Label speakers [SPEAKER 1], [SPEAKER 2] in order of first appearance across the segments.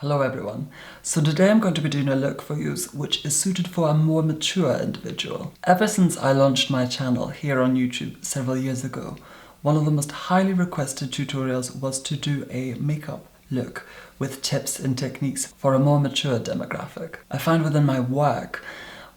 [SPEAKER 1] Hello everyone. So today I'm going to be doing a look for you which is suited for a more mature individual. Ever since I launched my channel here on YouTube several years ago, one of the most highly requested tutorials was to do a makeup look with tips and techniques for a more mature demographic. I find within my work,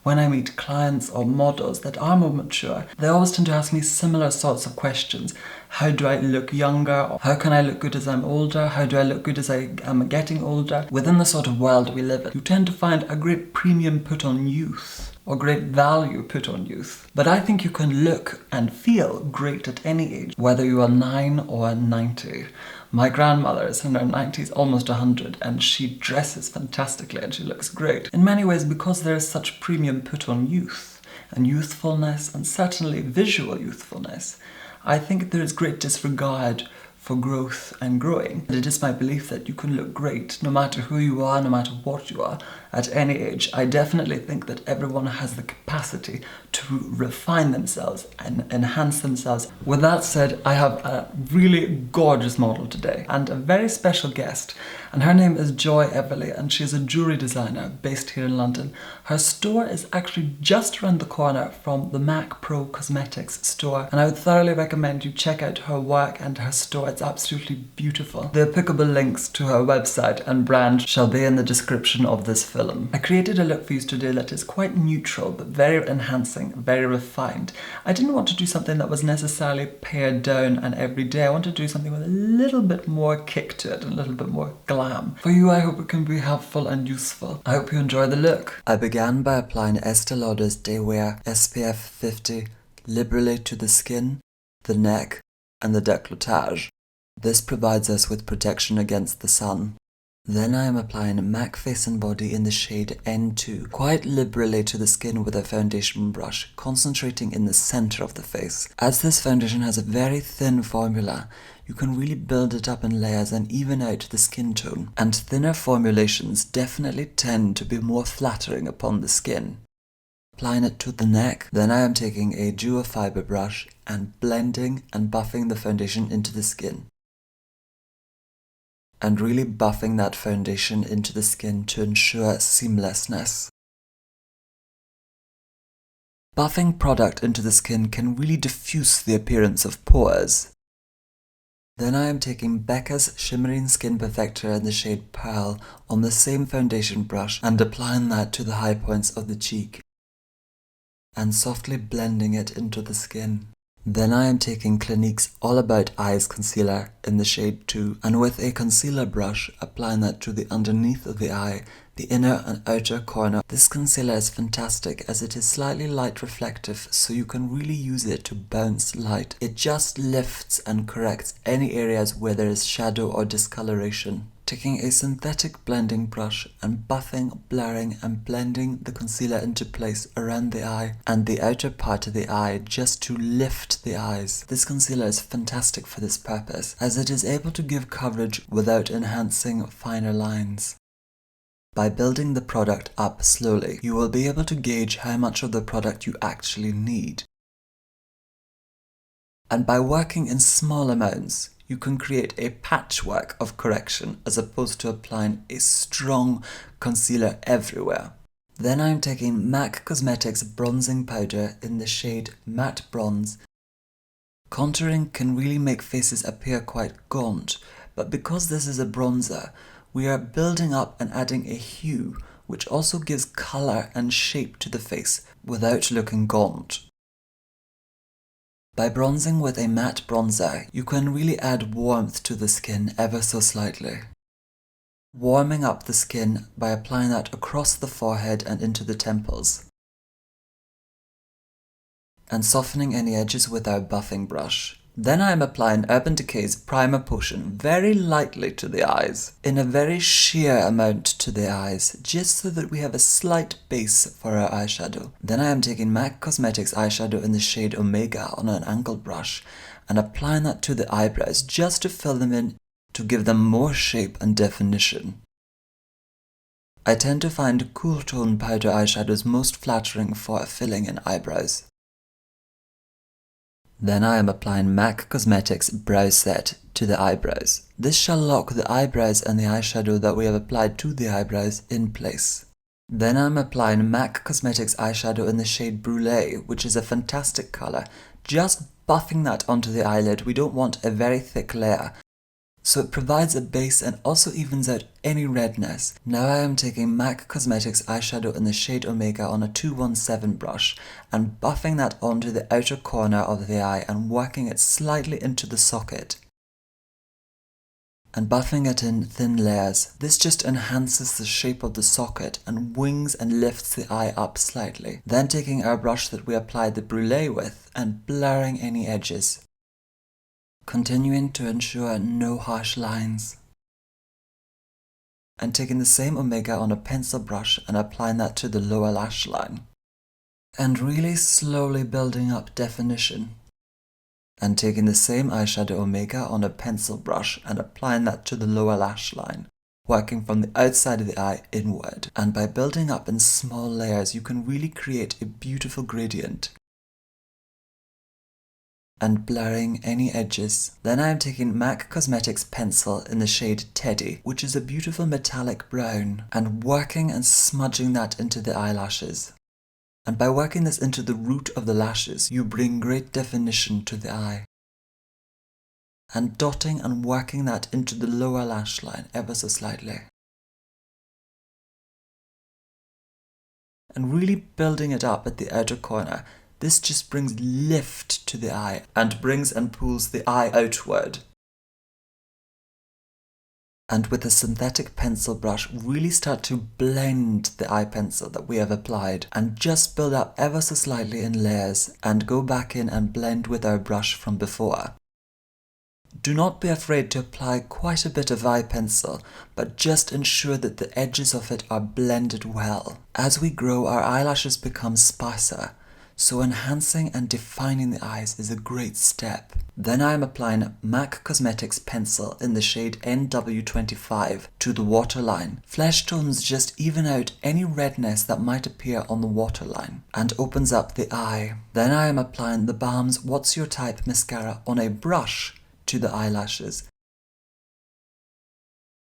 [SPEAKER 1] when I meet clients or models that are more mature, they always tend to ask me similar sorts of questions. How do I look younger? How can I look good as I'm older? How do I look good as I am getting older? Within the sort of world we live in, you tend to find a great premium put on youth, or great value put on youth. But I think you can look and feel great at any age, whether you are 9 or 90. My grandmother is in her 90s, almost 100, and she dresses fantastically and she looks great. In many ways, because there is such premium put on youth and youthfulness, and certainly visual youthfulness, I think there is great disregard for growth and growing. And it is my belief that you can look great no matter who you are, no matter what you are, at any age. I definitely think that everyone has the capacity to refine themselves and enhance themselves. With that said, I have a really gorgeous model today and a very special guest, and her name is Joy Everley, and she is a jewellery designer based here in London. Her store is actually just around the corner from the Mac Pro Cosmetics store, and I would thoroughly recommend you check out her work and her store. It's absolutely beautiful. The applicable links to her website and brand shall be in the description of this film. I created a look for you today that is quite neutral but very enhancing, very refined. I didn't want to do something that was necessarily pared down and everyday. I wanted to do something with a little bit more kick to it and a little bit more glam. For you, I hope it can be helpful and useful. I hope you enjoy the look. I began by applying Estee Lauder's DayWear SPF 50 liberally to the skin, the neck and the décolletage. This provides us with protection against the sun. Then I am applying MAC Face and Body in the shade N2 quite liberally to the skin with a foundation brush, concentrating in the center of the face. As this foundation has a very thin formula, you can really build it up in layers and even out the skin tone. And thinner formulations definitely tend to be more flattering upon the skin. Applying it to the neck, then I am taking a dual fiber brush and blending and buffing the foundation into the skin. And really buffing that foundation into the skin to ensure seamlessness. Buffing product into the skin can really diffuse the appearance of pores. Then I am taking Becca's Shimmering Skin Perfector in the shade Pearl on the same foundation brush and applying that to the high points of the cheek and softly blending it into the skin. Then I am taking Clinique's All About Eyes Concealer in the shade 2 and with a concealer brush applying that to the underneath of the eye, the inner and outer corner. This concealer is fantastic as it is slightly light reflective, so you can really use it to bounce light. It just lifts and corrects any areas where there is shadow or discoloration. Taking a synthetic blending brush and buffing, blurring and blending the concealer into place around the eye and the outer part of the eye just to lift the eyes. This concealer is fantastic for this purpose as it is able to give coverage without enhancing finer lines. By building the product up slowly, you will be able to gauge how much of the product you actually need. And by working in small amounts, you can create a patchwork of correction as opposed to applying a strong concealer everywhere. Then I'm taking MAC Cosmetics bronzing powder in the shade Matte Bronze. Contouring can really make faces appear quite gaunt, but because this is a bronzer, we are building up and adding a hue which also gives colour and shape to the face without looking gaunt. By bronzing with a matte bronzer, you can really add warmth to the skin ever so slightly. Warming up the skin by applying that across the forehead and into the temples. And softening any edges with our buffing brush. Then I am applying Urban Decay's Primer Potion very lightly to the eyes, in a very sheer amount to the eyes, just so that we have a slight base for our eyeshadow. Then I am taking MAC Cosmetics eyeshadow in the shade Omega on an angled brush and applying that to the eyebrows just to fill them in to give them more shape and definition. I tend to find cool tone powder eyeshadows most flattering for filling in eyebrows. Then I am applying MAC Cosmetics Brow Set to the eyebrows. This shall lock the eyebrows and the eyeshadow that we have applied to the eyebrows in place. Then I'm applying MAC Cosmetics eyeshadow in the shade Brûlée, which is a fantastic colour. Just buffing that onto the eyelid. We don't want a very thick layer, so it provides a base and also evens out any redness. Now I am taking MAC Cosmetics eyeshadow in the shade Omega on a 217 brush and buffing that onto the outer corner of the eye and working it slightly into the socket. And buffing it in thin layers. This just enhances the shape of the socket and wings and lifts the eye up slightly. Then taking our brush that we applied the Brûlée with and blurring any edges, continuing to ensure no harsh lines. And taking the same Omega on a pencil brush and applying that to the lower lash line. And really slowly building up definition. And taking the same eyeshadow Omega on a pencil brush and applying that to the lower lash line, working from the outside of the eye inward. And by building up in small layers, you can really create a beautiful gradient. And blurring any edges. Then I am taking MAC Cosmetics pencil in the shade Teddy, which is a beautiful metallic brown, and working and smudging that into the eyelashes. And by working this into the root of the lashes, you bring great definition to the eye. And dotting and working that into the lower lash line ever so slightly. And really building it up at the outer corner. This just brings lift to the eye and brings and pulls the eye outward. And with a synthetic pencil brush, really start to blend the eye pencil that we have applied and just build up ever so slightly in layers and go back in and blend with our brush from before. Do not be afraid to apply quite a bit of eye pencil, but just ensure that the edges of it are blended well. As we grow, our eyelashes become sparser, so enhancing and defining the eyes is a great step. Then I am applying MAC Cosmetics pencil in the shade NW25 to the waterline. Flesh tones just even out any redness that might appear on the waterline and opens up the eye. Then I am applying the Balm's What's Your Type mascara on a brush to the eyelashes.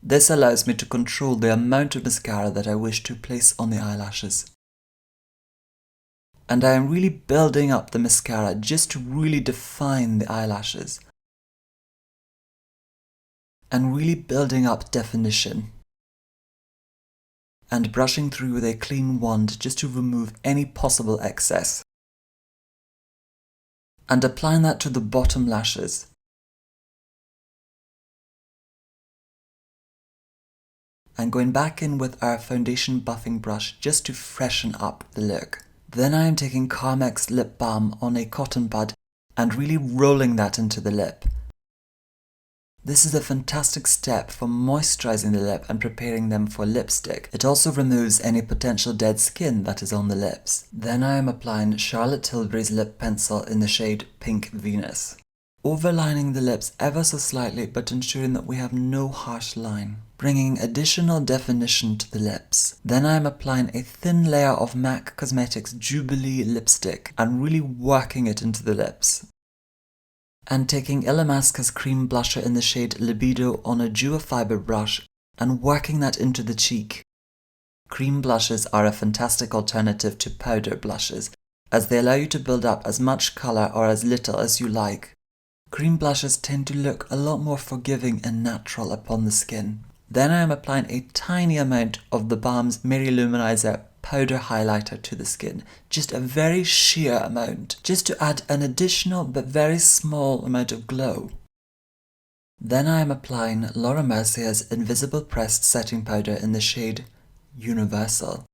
[SPEAKER 1] This allows me to control the amount of mascara that I wish to place on the eyelashes. And I am really building up the mascara just to really define the eyelashes. And really building up definition. And brushing through with a clean wand just to remove any possible excess. And applying that to the bottom lashes. And going back in with our foundation buffing brush just to freshen up the look. Then I am taking Carmex lip balm on a cotton bud and really rolling that into the lip. This is a fantastic step for moisturizing the lip and preparing them for lipstick. It also removes any potential dead skin that is on the lips. Then I am applying Charlotte Tilbury's lip pencil in the shade Pink Venus. Overlining the lips ever so slightly but ensuring that we have no harsh line, bringing additional definition to the lips. Then I am applying a thin layer of MAC Cosmetics Jubilee lipstick and really working it into the lips. And taking Illamasqua's cream blusher in the shade Libido on a duofiber brush and working that into the cheek. Cream blushes are a fantastic alternative to powder blushes, as they allow you to build up as much colour or as little as you like. Cream blushes tend to look a lot more forgiving and natural upon the skin. Then I am applying a tiny amount of the Balm's Manizer powder highlighter to the skin, just a very sheer amount, just to add an additional but very small amount of glow. Then I am applying Laura Mercier's Invisible Pressed Setting Powder in the shade Universal.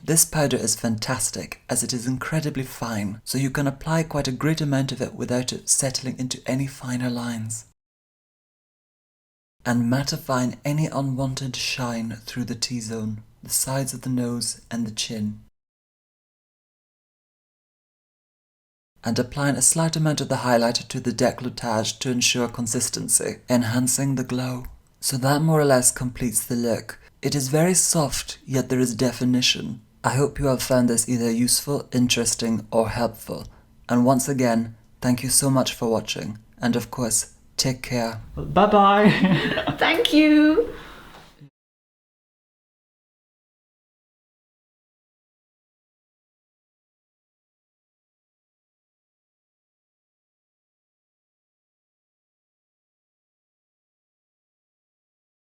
[SPEAKER 1] This powder is fantastic as it is incredibly fine, so you can apply quite a great amount of it without it settling into any finer lines. And mattifying any unwanted shine through the T-zone, the sides of the nose and the chin. And applying a slight amount of the highlighter to the décolletage to ensure consistency, enhancing the glow. So that more or less completes the look. It is very soft, yet there is definition. I hope you have found this either useful, interesting or helpful. And once again, thank you so much for watching. And of course, Take care.
[SPEAKER 2] Bye-bye.
[SPEAKER 3] Thank you.